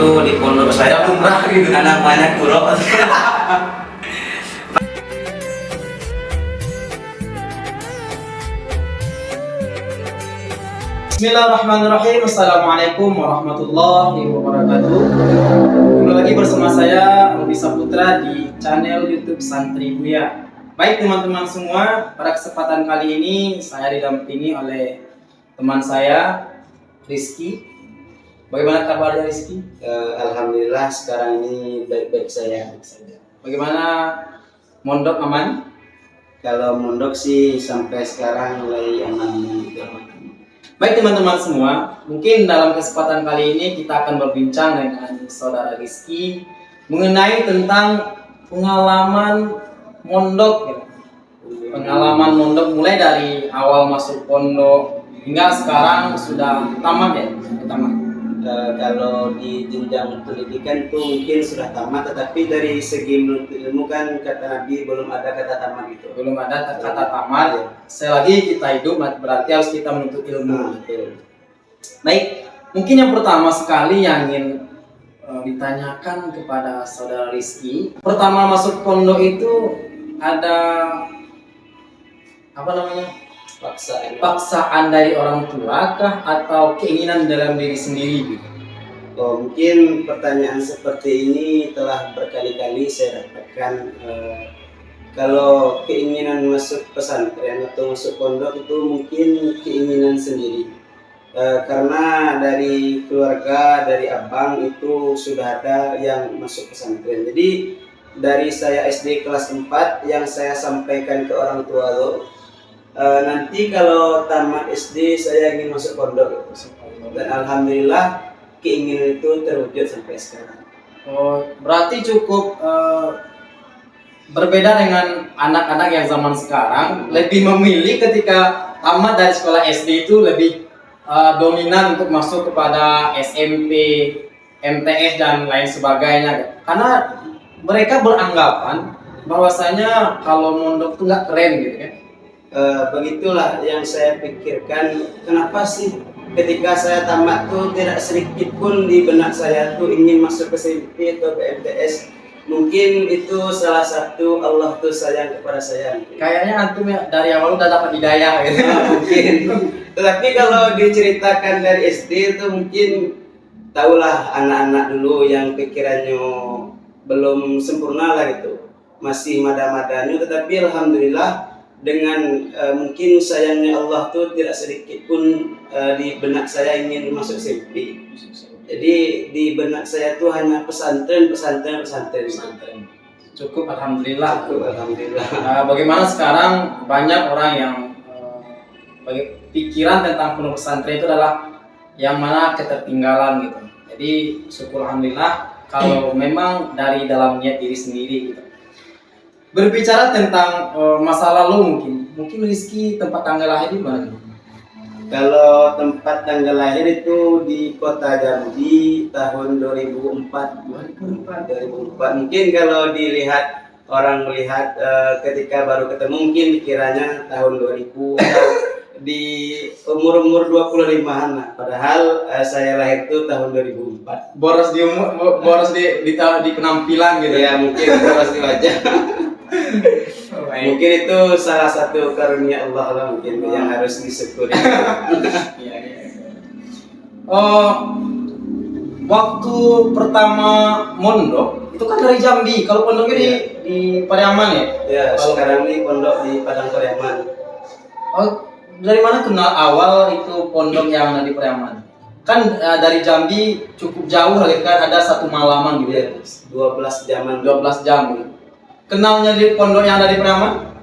itu di pondok saya umrah gitu. namanya Kuro. Bismillahirrahmanirrahim. Assalamualaikum warahmatullahi wabarakatuh. Kembali lagi bersama saya Robi Saputra di channel YouTube Santri Buya. Baik teman-teman semua, pada kesempatan kali ini saya didampingi oleh teman saya Rizky. Bagaimana kabarnya Rizky? Alhamdulillah sekarang ini baik-baik saya. Bagaimana mondok aman? Kalau mondok sih sampai sekarang mulai aman. Baik teman-teman semua, mungkin dalam kesempatan kali ini kita akan berbincang dengan saudara Rizky mengenai tentang pengalaman mondok ya. Pengalaman mondok mulai dari awal masuk pondok hingga sekarang sudah tamat ya, tamat. Kalau di jenjang pendidikan itu mungkin sudah tamat, tetapi dari segi menuntut ilmu kan kata Nabi belum ada kata tamat gitu. Belum ada kata tamat ya. Selagi kita hidup berarti harus kita menuntut ilmu. Baik, mungkin yang pertama sekali yang ingin ditanyakan kepada saudara Rizky, pertama masuk pondok itu ada apa namanya, paksaan dari orang tua kah atau keinginan dalam diri sendiri gitu? Oh, mungkin pertanyaan seperti ini telah berkali-kali saya dapatkan. Kalau keinginan masuk pesantren atau masuk pondok itu mungkin keinginan sendiri. Karena dari keluarga, dari abang itu sudah ada yang masuk pesantren. Jadi dari saya SD kelas 4 yang saya sampaikan ke orang tua lo, nanti kalau tamat SD saya ingin masuk pondok. Dan alhamdulillah keinginan itu terwujud sampai sekarang. Oh, berarti cukup berbeda dengan anak-anak yang zaman sekarang, lebih memilih ketika tamat dari sekolah SD itu lebih dominan untuk masuk kepada SMP, MTS dan lain sebagainya. Karena mereka beranggapan bahwasanya kalau mondok itu nggak keren gitu kan. Begitulah yang saya pikirkan, kenapa sih ketika saya tamat tuh tidak sedikit pun di benak saya tuh ingin masuk ke SMP atau ke MTS. Mungkin itu salah satu Allah tuh sayang kepada saya. Kayaknya antum ya dari awal udah dapat hidayah gitu. Mungkin. Tetapi kalau diceritakan dari SD itu mungkin tahulah anak-anak dulu yang pikirannya belum sempurna lah gitu, masih mada-madanya. Tetapi alhamdulillah dengan mungkin sayangnya Allah tuh tidak sedikit pun di benak saya ingin masuk SMP. Jadi di benak saya tuh hanya pesantren. Cukup alhamdulillah. Bagaimana sekarang banyak orang yang pikiran tentang pondok pesantren itu adalah yang mana ketertinggalan gitu. Jadi syukur alhamdulillah kalau memang dari dalam niat diri sendiri gitu. Berbicara tentang masa lalu, mungkin Rizky tempat tanggal lahir di mana? Kalau tempat tanggal lahir itu di Kota Jambi tahun 2004. Mungkin kalau dilihat orang melihat ketika baru ketemu mungkin dikiranya tahun 2000 atau di umur 25-an lah. Padahal saya lahir itu tahun 2004. Boros di umur, boros di penampilan gitu ya, mungkin boros di wajah. Mungkin itu salah satu karunia Allah lah mungkin yang harus disyukuri. Waktu pertama mondok itu kan dari Jambi. Kalau pondoknya di Pariaman ya? Ya, sekarang ini pondok di Padang Pariaman. Oh, dari mana kenal awal itu pondok yang di Pariaman? Kan dari Jambi cukup jauh kan, ada satu malaman gitu ya. 12 jam gitu. Kenalnya di pondok yang ada di Pariaman?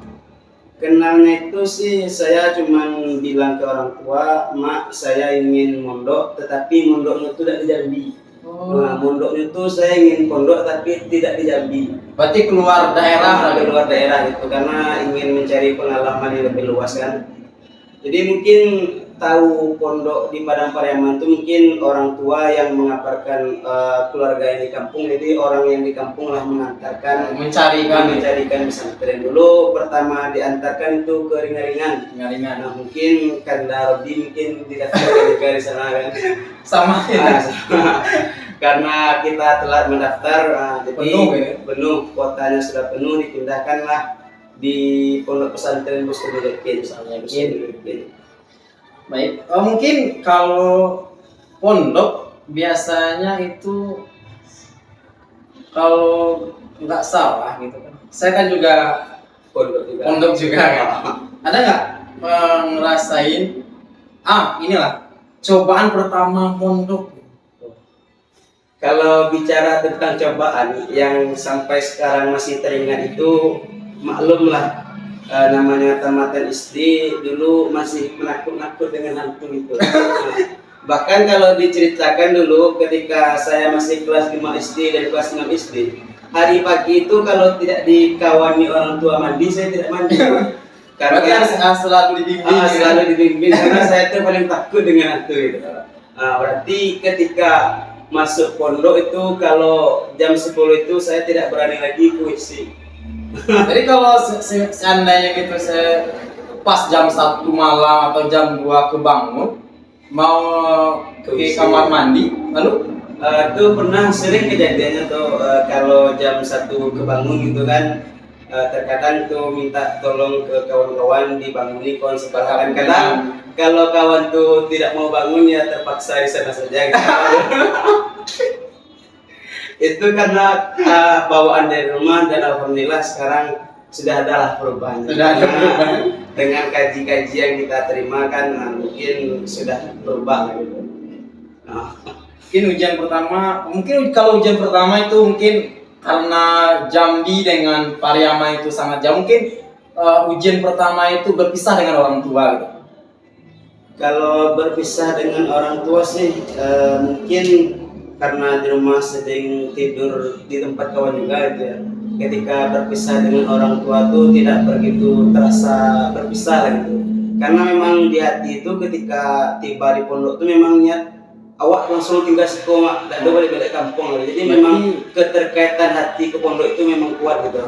Kenalnya itu sih saya cuma bilang ke orang tua, mak saya ingin mondok, tetapi mondoknya itu tidak di Jambi. Nah, mondoknya itu saya ingin pondok tapi tidak di Jambi. Berarti keluar daerah gitu, karena ingin mencari pengalaman yang lebih luas kan. Jadi mungkin tahu pondok di Padang Pariaman itu mungkin orang tua yang mengabarkan keluarga yang di kampung, jadi orang yang di kampung lah mengantarkan mencarikan pesantren. Dulu pertama diantarkan itu ke Ringaringan. Nah, mungkin karena Robi mungkin dikatakan juga di sana kan. Sama ya. karena kita telah mendaftar, jadi Penuh, ya? penuh, kuotanya sudah penuh, dipindahkanlah di Pondok Pesantren Muslimin. Baik, mungkin kalau pondok biasanya itu kalau nggak salah gitu kan. Saya kan juga pondok juga kan. Ada nggak ngerasain inilah cobaan pertama pondok? Kalau bicara tentang cobaan yang sampai sekarang masih teringat itu, maklumlah, namanya tamatan SD dulu masih menakut-nakut dengan hantu itu. Bahkan kalau diceritakan dulu ketika saya masih kelas 5 SD dan kelas 6 SD, hari pagi itu kalau tidak dikawani orang tua mandi, saya tidak mandi. Karena selalu dibimbing. Selalu dibimbing karena saya itu paling takut dengan hantu itu. Berarti ketika masuk pondok itu kalau jam 10 itu saya tidak berani lagi ke WC. Jadi kalau seandainya gitu saya pas jam 1 malam atau jam 2 kebangun mau ke kamar mandi, lalu itu pernah sering kejadiannya tuh, kalau jam 1 kebangun gitu kan, terkadang tuh minta tolong ke kawan-kawan dibanguni kawan sekolah. Kadang kalau kawan tuh tidak mau bangun ya terpaksa di sana saja gitu. Itu karena bawaan dari rumah, dan alhamdulillah sekarang sudah adalah perubahan. Sudah ada perubahan. Dengan kaji-kaji yang kita terima kan, mungkin sudah berubah gitu. Mungkin ujian pertama, mungkin kalau ujian pertama itu mungkin karena Jambi dengan Pariaman itu sangat jauh, mungkin ujian pertama itu berpisah dengan orang tua gitu. Kalau berpisah dengan orang tua sih, mungkin karena di rumah sering tidur di tempat kawan juga gitu ya. Ketika berpisah dengan orang tua tuh tidak begitu terasa berpisah lah gitu. Karena memang di hati itu ketika tiba di pondok tuh memang niat awak langsung tinggal sekolah, tidak ada balik-balik kampung lah. Jadi memang keterkaitan hati ke pondok itu memang kuat gitu.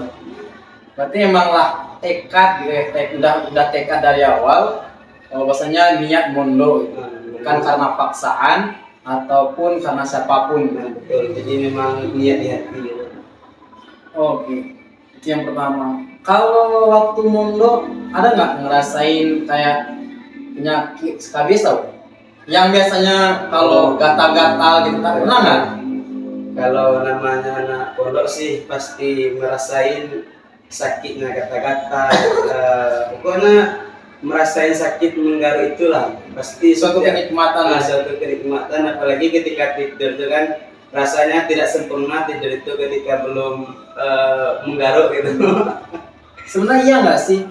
Berarti emanglah tekad gitu ya, udah tekad dari awal bahwasanya niat mondok gitu. Bukan karena paksaan ataupun karena siapapun. Betul. Jadi memang niat di hati gitu. Oke, itu yang pertama. Kalau waktu mondok ada nggak ngerasain kayak penyakit skabis tau? Yang biasanya kalau gatal-gatal gitu kan, pernah nggak? Kalau namanya anak pondok sih pasti merasain sakitnya gatal-gatal. Pokoknya merasain sakit menggaru itulah pasti Suatu kenikmatan. Suatu kenikmatan, apalagi ketika tidur itu kan rasanya tidak sempurna tidur itu ketika belum menggaruk gitu. Sebenarnya iya nggak sih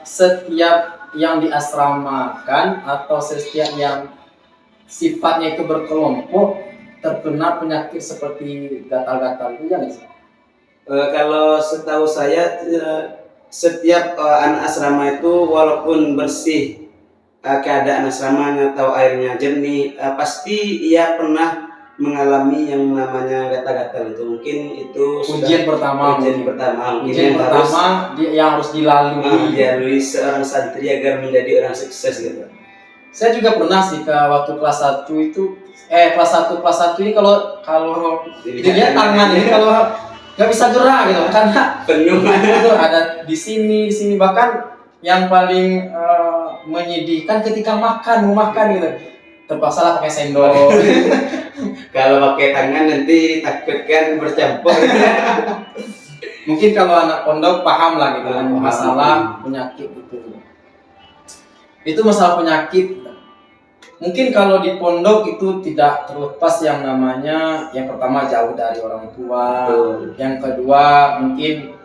setiap yang diasramakan atau setiap yang sifatnya itu berkelompok terkena penyakit seperti gatal-gatal itu ya nggak sih? Kalau setahu saya setiap anak asrama itu walaupun bersih keadaan asramanya atau airnya jernih, pasti ia pernah mengalami yang namanya gatal-gatal itu. Mungkin itu ujian pertama yang harus dilalui seorang santri agar menjadi orang sukses gitu. Saya juga pernah sih waktu kelas 1 itu kelas 1 ini kalau dilihat tangan ini kalau nggak bisa gerak gitu karena penuh itu ada di sini bahkan yang paling menyedihkan ketika mau makan gitu terpaksa lah pakai sendok. Kalau pakai tangan nanti takut kan bercampur. Mungkin kalau anak pondok paham lah gitu kan masalah penyakit itu masalah penyakit. Mungkin kalau di pondok itu tidak terlepas yang namanya yang pertama jauh dari orang tua, yang kedua mungkin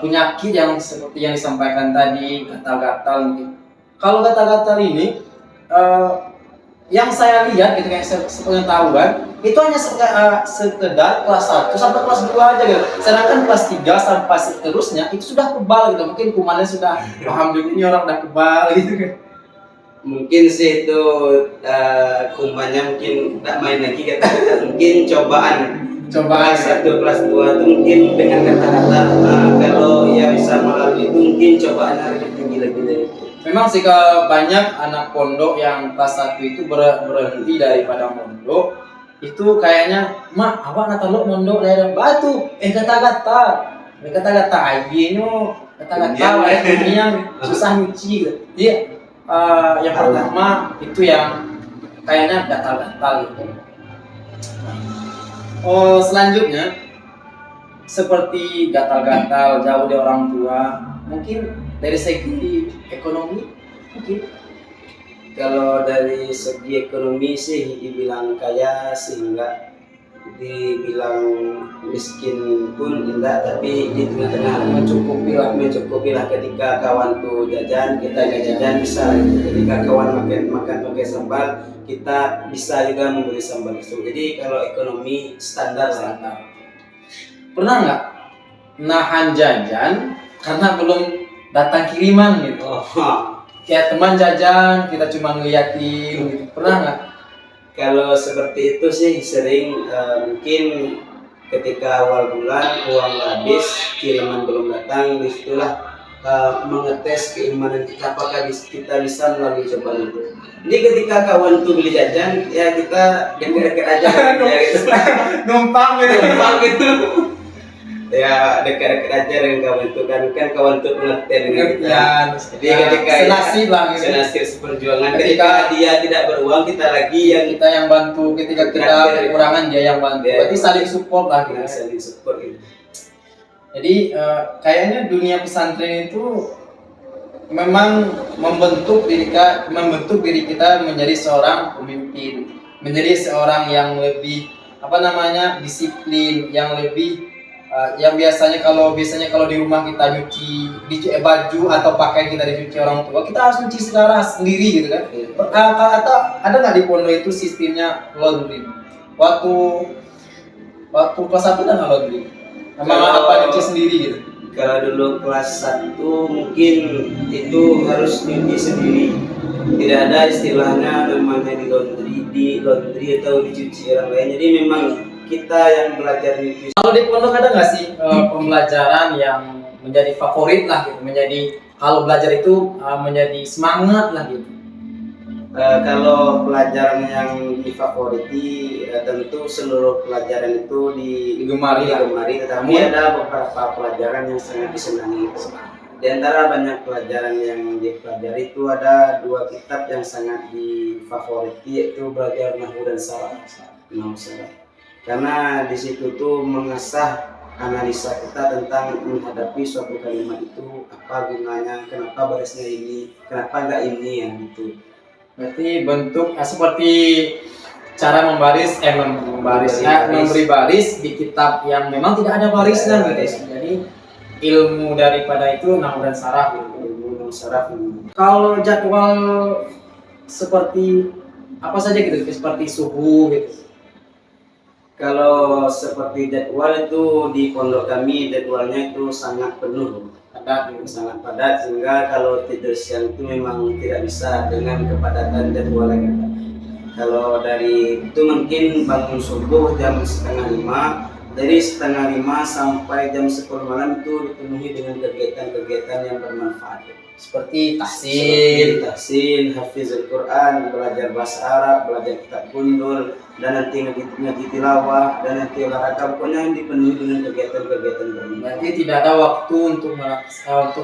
penyakit yang seperti yang disampaikan tadi gatal-gatal mungkin. Kalau gatal-gatal ini yang saya lihat gitu kayak sepengetahuan itu hanya sekedar kelas 1 sampai kelas 2 aja gitu. Sedangkan kelas 3 sampai seterusnya itu sudah kebal gitu. Mungkin kumannya sudah alhamdulillah ini orang udah kebal gitu kan. Mungkin sih itu kumannya mungkin tak main lagi kata mungkin cobaan kelas 1 kelas 2 itu mungkin dengan kata-kata kalau ia bisa melalui itu mungkin cobaannya lebih tinggi lagi dari itu. Memang sih banyak anak pondok yang kelas 1 itu berhenti daripada mondok itu kayaknya mak awak nata lo mondok daerah batu kata-kata ayenyo kata-kata yang susah nyuci gitu. Iya, yang pertama itu yang kayaknya gatal-gatal gitu. Oh, selanjutnya seperti gatal-gatal jauh dari orang tua, mungkin dari segi ekonomi mungkin. Kalau dari segi ekonomi sih dibilang kaya sih enggak, dibilang miskin pun enggak, tapi di tengah-tengah mencukupi lah ketika kawan tuh jajan kita jajan bisa, ketika kawan makan pakai sambal kita bisa juga membeli sambal itu. Jadi kalau ekonomi standar lah. Pernah nggak nahan jajan karena belum datang kiriman gitu? Kayak teman jajan kita cuma ngeliatin gitu. Pernah nggak? Kalau seperti itu sih sering, mungkin ketika awal bulan uang habis, kiriman belum datang, disitulah mengetes keimanan kita apakah kita bisa melalui cobaan itu. Jadi ketika kawan tuh beli jajan, ya kita deket-deket aja ya gitu. Numpang gitu. Ya dekat-dekat aja dengan kawan itu kan kawan itu pengertian dengan kita. Jadi ketika senasib lah gitu. Senasib seperjuangan, ketika dia tidak beruang kita lagi yang kita yang bantu, ketika kita kekurangan dia yang bantu. Berarti saling support lah gitu. Saling support gitu. Jadi kayaknya dunia pesantren itu memang membentuk diri kita menjadi seorang pemimpin, menjadi seorang yang lebih disiplin, yang lebih yang biasanya kalau di rumah kita nyuci baju atau pakaian kita dicuci orang tua, kita harus nyuci secara sendiri gitu kan. Atau ada nggak di pondok itu sistemnya laundry? Waktu kelas 1 ada nggak laundry? Apa nyuci sendiri gitu? Kalau dulu kelas 1 mungkin itu harus nyuci sendiri. Tidak ada istilahnya namanya di laundry atau dicuci orang lain. Jadi memang kita yang belajar nyuci. Kalau di pondok ada nggak sih pembelajaran yang menjadi favorit lah gitu, menjadi kalau belajar itu menjadi semangat lah gitu? Kalau pelajaran yang difavoriti, tentu seluruh pelajaran itu digemari, tetapi ada beberapa pelajaran yang sangat disenangi. Di antara banyak pelajaran yang dipelajari itu ada 2 kitab yang sangat difavoriti, yaitu belajar nahwu dan saraf. Karena di situ tuh mengasah analisa kita tentang menghadapi suatu kalimat itu apa gunanya, kenapa barisnya ini, kenapa enggak ini yang gitu. Berarti bentuk seperti cara memberi baris di kitab yang memang tidak ada barisnya gitu. Jadi ilmu daripada itu nahwu dan saraf gitu. Kalau jadwal seperti apa saja gitu, seperti subuh gitu. Kalau seperti jadwal itu di pondok kami jadwalnya itu sangat penuh, sangat padat, sehingga kalau tidur siang itu memang tidak bisa dengan kepadatan jadwal yang ada. Kalau dari itu mungkin bangun subuh jam 4:30, dari 4:30 sampai jam 10 malam itu dipenuhi dengan kegiatan-kegiatan yang bermanfaat. Seperti tahsin, hafizul Quran, belajar bahasa Arab, belajar kitab gundul, dan nanti ngaji tilawah, dan nanti olahraga, pokoknya yang dipenuhi dengan kegiatan-kegiatan bermanfaat. Berarti tidak ada waktu untuk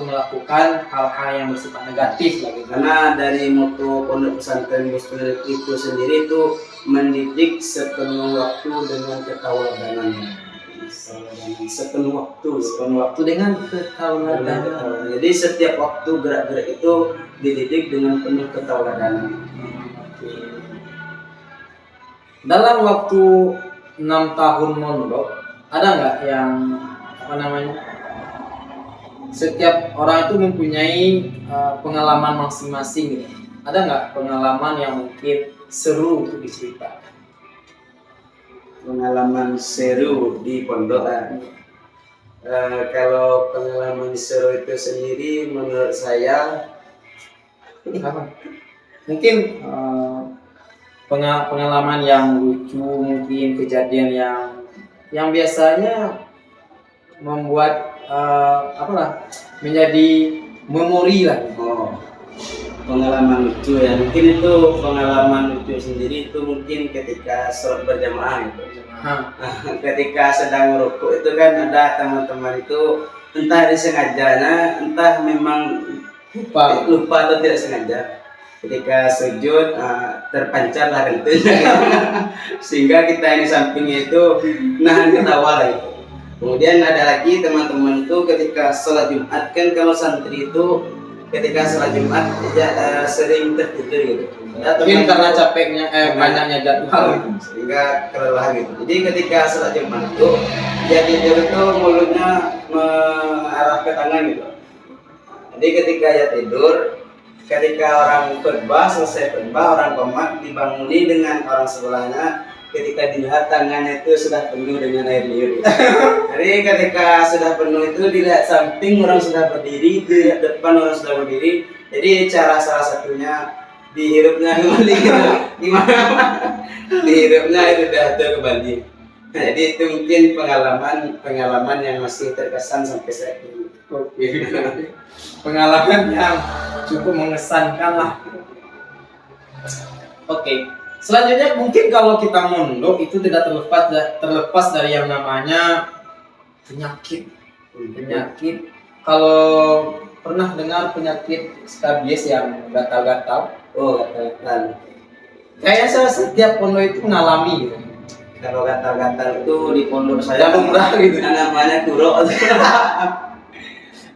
melakukan hal-hal yang bersifat negatif lagi. Karena dari moto pondok pesantren Muslim itu sendiri itu mendidik sepenuh waktu dengan ketauladanan. Sepenuh waktu dengan ketauladanan. Jadi setiap waktu gerak-gerak itu dididik dengan penuh ketauladanan. Dalam waktu 6 tahun mondok, ada nggak yang setiap orang itu mempunyai pengalaman masing-masing gitu. Ada nggak pengalaman yang mungkin seru untuk diceritakan? Pengalaman seru di pondok. Kalau pengalaman seru itu sendiri menurut saya mungkin pengalaman yang lucu, mungkin kejadian yang biasanya membuat menjadi memori lah. Pengalaman lucu ya, mungkin itu pengalaman lucu sendiri itu mungkin ketika sholat berjamaah gitu. Nah, Ketika sedang merokok itu kan ada teman-teman itu entah disengajanya, entah memang lupa atau tidak sengaja. Ketika sujud terpancar lah tentunya, sehingga kita yang di sampingnya itu nahan ketawa lah gitu. Kemudian ada lagi teman-teman itu ketika sholat Jumat kan, kalau santri itu ketika sholat Jumat sering tertidur gitu. mungkin karena capeknya banyaknya jadwal gitu. Sehingga kelelahan gitu. Jadi ketika sholat Jumat itu dia tidur itu mulutnya mengarah ke tangan gitu. Jadi ketika dia tidur, ketika orang khutbah selesai khutbah, orang komat dibanguni dengan orang sebelahnya, ketika dilihat tangannya itu sudah penuh dengan air liur. Jadi ketika sudah penuh itu dilihat samping orang sudah berdiri, dilihat depan orang sudah berdiri. Jadi cara salah satunya dihirupnya kembali gitu. Gimana? Dihirupnya itu udah kembali. Nah, jadi itu mungkin pengalaman yang masih terkesan sampai saat ini. Oke. Pengalaman yang cukup mengesankan lah. Oke. Selanjutnya mungkin kalau kita mondok itu tidak terlepas dari yang namanya penyakit. Kalau pernah dengar penyakit skabies yang gatal-gatal? Oh, gatal-gatal. Kayaknya saya setiap pondok itu mengalami gitu. Kalau gatal-gatal itu di pondok saya lumrah gitu. Namanya kurok.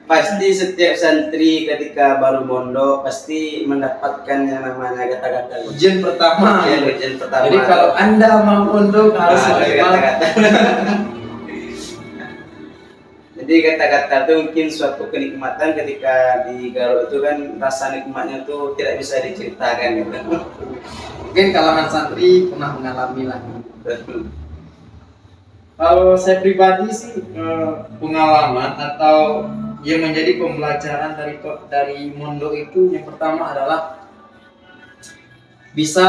Pasti setiap santri ketika baru mondok pasti mendapatkan yang namanya gatal-gatal. Ujian pertama. Ya, ujian pertama. Jadi kalau Anda mau mondok harus gatal-gatal. Jadi gatal-gatal itu mungkin suatu kenikmatan ketika di Garut itu kan, rasa nikmatnya itu tidak bisa diceritakan gitu. Mungkin kalangan santri pernah mengalami lah. Kalau saya pribadi sih pengalaman atau yang menjadi pembelajaran dari mondok itu yang pertama adalah bisa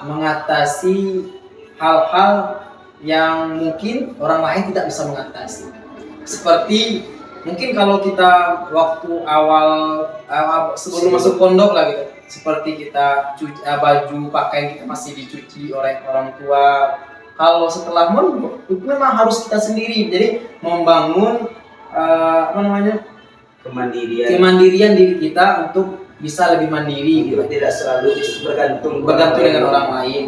mengatasi hal-hal yang mungkin orang lain tidak bisa mengatasi. Seperti mungkin kalau kita waktu awal sebelum masuk pondok lah gitu, seperti kita cuci baju pakaian kita masih dicuci oleh orang tua. Kalau setelah mondok itu memang harus kita sendiri, jadi membangun kemandirian diri kita untuk bisa lebih mandiri gitu. Tidak selalu bergantung dengan orang lain.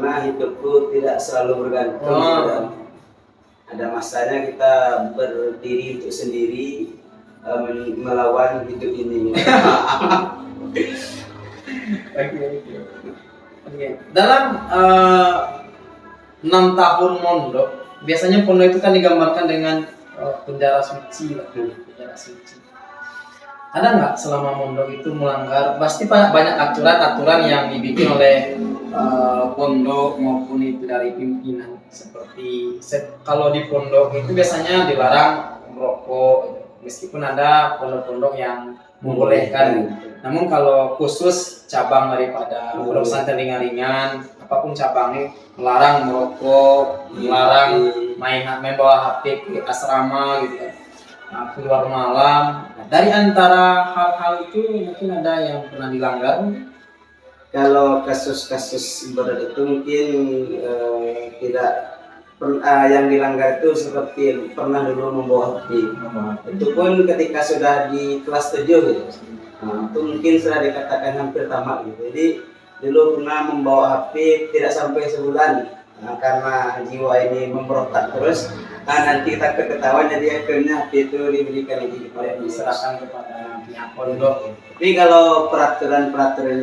Nah, hidupku tidak selalu bergantung. Ada masanya kita berdiri untuk sendiri, melawan hidup ini. Okay. Dalam 6 tahun mondok, biasanya pondok itu kan digambarkan dengan penjara suci. Penjara suci. Ada nggak selama mondok itu melanggar? Pasti banyak aturan-aturan yang dibikin oleh pondok maupun itu dari pimpinan. Seperti kalau di pondok itu biasanya dilarang merokok, meskipun ada pondok-pondok yang membolehkan. Namun kalau khusus cabang daripada pondok pesantren ringan-ringan, apapun cabangnya, melarang merokok, melarang main bawa HP ke asrama gitu kan. Nah, keluar malam. Dari antara hal-hal itu mungkin ada yang pernah dilanggar. Kalau kasus-kasus berat itu mungkin tidak yang dilanggar itu seperti pernah dulu membawa HP. Itu pun ketika sudah di kelas 7 gitu. Nah, itu mungkin sudah dikatakan hampir tamat gitu. Jadi dulu pernah membawa HP tidak sampai sebulan. Nah, karena jiwa ini memberontak terus, nanti takut ketahuan, jadi akhirnya HP itu diberikan lagi kepada Diserahkan kepada pihak pondok. Tapi kalau peraturan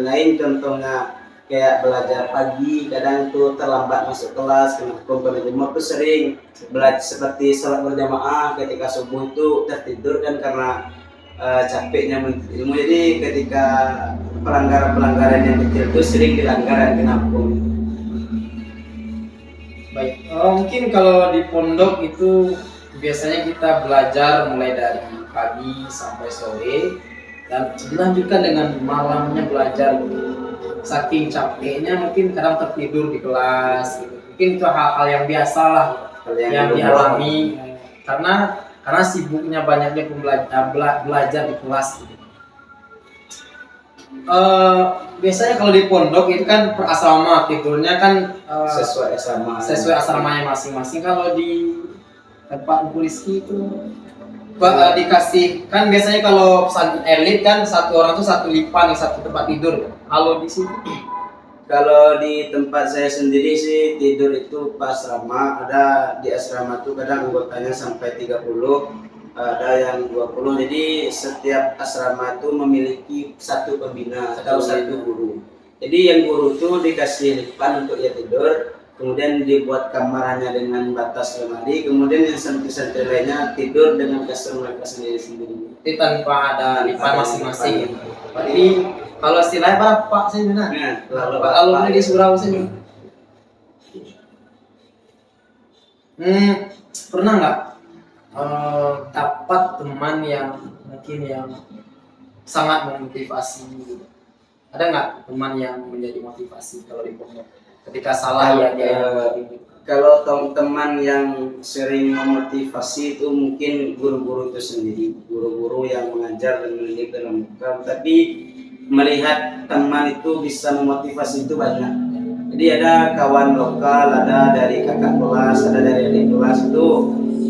lain, contohnya kayak belajar pagi, kadang tuh terlambat masuk kelas, kena hukum penajamah, itu sering belajar seperti sholat berjamaah ketika subuh itu tertidur kan karena capeknya menuntut ilmu. Jadi ketika pelanggaran yang kecil itu sering dilanggar dan kena hukum. Baik, mungkin kalau di pondok itu biasanya kita belajar mulai dari pagi sampai sore dan dilanjutkan dengan malamnya belajar. Saking capeknya mungkin kadang tertidur di kelas gitu. Mungkin itu hal-hal yang biasa lah yang dialami karena sibuknya banyaknya belajar di kelas gitu. Biasanya kalau di pondok itu kan per asrama tidurnya kan Sesuai sama. sesuai asramanya masing-masing. Kalau di tempat Rizky itu dikasih kan biasanya kalau pesantren elit kan satu orang tuh satu lipan satu tempat tidur. Kalau di sini Kalau di tempat saya sendiri sih tidur itu pas asrama, ada di asrama tuh kadang anggotanya sampai 30, ada yang 20. Jadi setiap asrama itu memiliki satu pembina atau satu guru. Jadi yang guru tuh dikasih lipan untuk ya tidur, kemudian dibuat kamarnya dengan batas lemari, kemudian yang santri-santri lainnya tidur dengan kasur mereka sendiri-sendiri. itu tanpa ada lipan masing-masing. Berarti kalau istilahnya bapak sih benar. Nah, Bapak alumni di Surau sini. Pernah nggak dapat teman yang mungkin yang sangat memotivasi? Ada nggak teman yang menjadi motivasi kalau di pondok? Ketika salah ya dia Kalau teman yang sering memotivasi itu mungkin guru-guru itu sendiri, guru-guru yang mengajar dan mendidik dalam muka. Tapi melihat teman itu bisa memotivasi itu banyak. Jadi ada kawan lokal, ada dari kakak kelas, ada dari adik kelas itu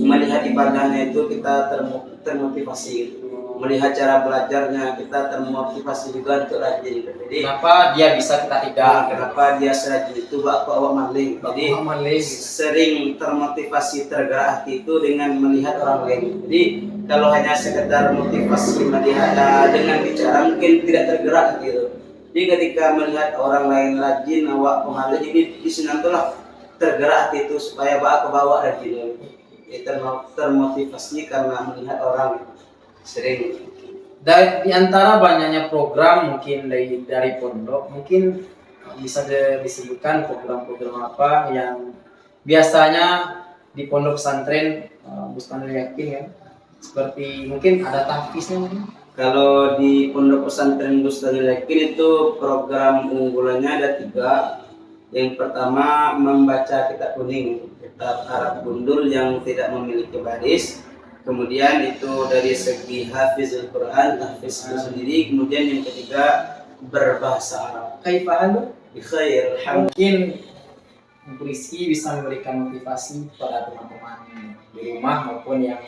melihat ibadahnya itu kita termotivasi. Melihat cara belajarnya kita termotivasi juga untuk rajin. Jadi kenapa dia bisa kita tidak? kenapa dia serajin itu awak maling. Jadi sering termotivasi tergerak hati itu dengan melihat orang lain. Jadi kalau hanya sekedar motivasi melihat dengan bicara mungkin tidak tergerak gitu. Jadi ketika melihat orang lain rajin awak pemalu, jadi di sana itulah tergerak hati itu supaya bawa ke bawah rajin. Termotivasi karena melihat orang sering. Dari di antara banyaknya program mungkin dari pondok, mungkin bisa disebutkan program-program apa yang biasanya di pondok pesantren Bustanul Yakin kan? Seperti mungkin ada tahfiznya mungkin. Kalau di pondok pesantren Bustanul Yakin itu program unggulannya ada 3. Yang pertama membaca kitab kuning, kitab Arab gundul yang tidak memiliki baris. Kemudian itu dari segi hafizul Quran, tahfiz itu sendiri. Kemudian yang ketiga berbahasa Arab. Kaifahan Bikhair. mungkin Rizky bisa memberikan motivasi kepada teman-teman di rumah maupun yang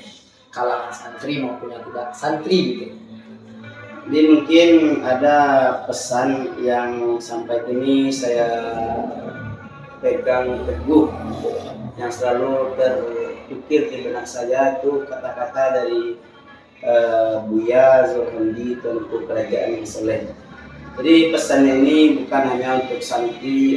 kalangan santri maupun yang tidak santri gitu. Jadi mungkin ada pesan yang sampai kini saya pegang teguh, yang selalu terpikir di benak saya itu kata-kata dari Buya Zulhandi Tuanku Kerajaan yang Soleh. Jadi pesan ini bukan hanya untuk santri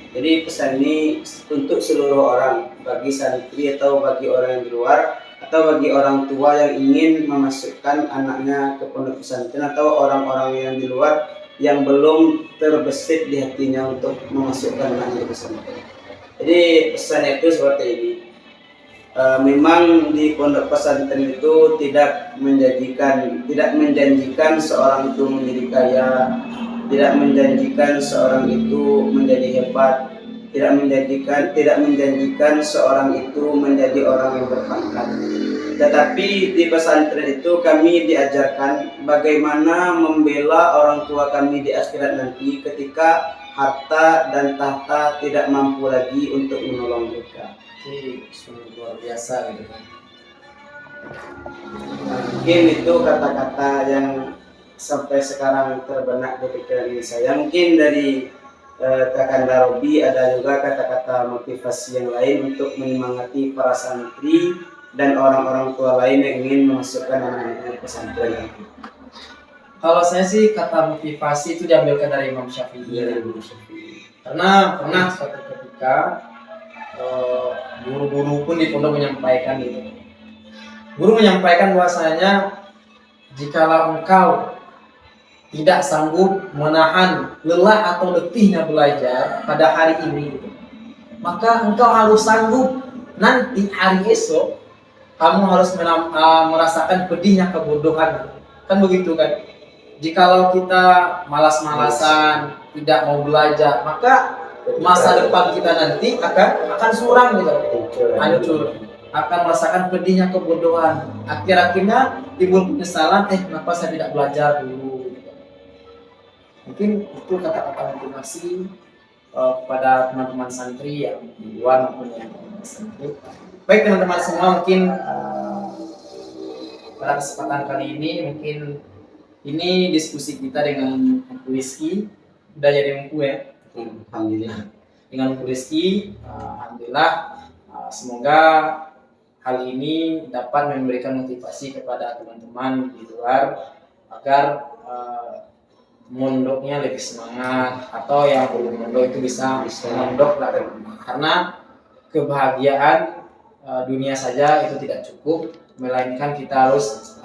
jadi pesan ini untuk seluruh orang, bagi santri atau bagi orang yang di luar atau bagi orang tua yang ingin memasukkan anaknya ke pondok pesantren atau orang-orang yang di luar yang belum terbesit di hatinya untuk memasukkan anaknya ke pesantren. Jadi pesannya itu seperti ini. Memang di pondok pesantren itu tidak menjanjikan seorang itu menjadi kaya, tidak menjanjikan seorang itu menjadi hebat, tidak menjanjikan seorang itu menjadi orang yang berpangkat. Tetapi di pesantren itu kami diajarkan bagaimana membela orang tua kami di akhirat nanti ketika harta dan tahta tidak mampu lagi untuk menolong mereka. Jadi sungguh luar biasa gitu. Mungkin itu kata-kata yang sampai sekarang terbenak di pikiran saya. Mungkin dari Kakanda Robi ada juga kata-kata motivasi yang lain untuk menyemangati para santri dan orang-orang tua lain yang ingin memasukkan anak-anak pesantren. Kalau saya sih kata motivasi itu diambilkan dari Imam Syafi'i. Karena pernah suatu ketika guru-guru pun di pondok menyampaikan gitu. Guru menyampaikan bahwasanya jikalau engkau tidak sanggup menahan lelah atau letihnya belajar pada hari ini gitu, maka engkau harus sanggup nanti hari esok kamu harus merasakan pedihnya kebodohan. Kan begitu kan? Jikalau kita malas-malasan tidak mau belajar, maka masa depan kita nanti akan suram gitu, hancur, akan merasakan pedihnya kebodohan. Akhir-akhirnya timbul penyesalan, kenapa saya tidak belajar dulu gitu. Mungkin itu kata-kata motivasi kepada teman-teman santri yang di luar maupun yang di santri. Baik teman-teman semua, mungkin pada kesempatan kali ini mungkin ini diskusi kita dengan Uncle Rizky. Udah jadi Uncle ya. Alhamdulillah. Dengan Uncle Rizky, alhamdulillah, semoga hal ini dapat memberikan motivasi kepada teman-teman di luar agar mondoknya lebih semangat, atau yang belum mondok itu bisa mondok lah. Karena kebahagiaan dunia saja itu tidak cukup, melainkan kita harus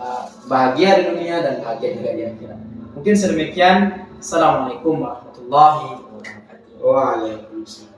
bahagia di dunia dan bahagia juga di akhirat. Mungkin sedemikian. Assalamualaikum warahmatullahi wabarakatuh. Waalaikumsalam.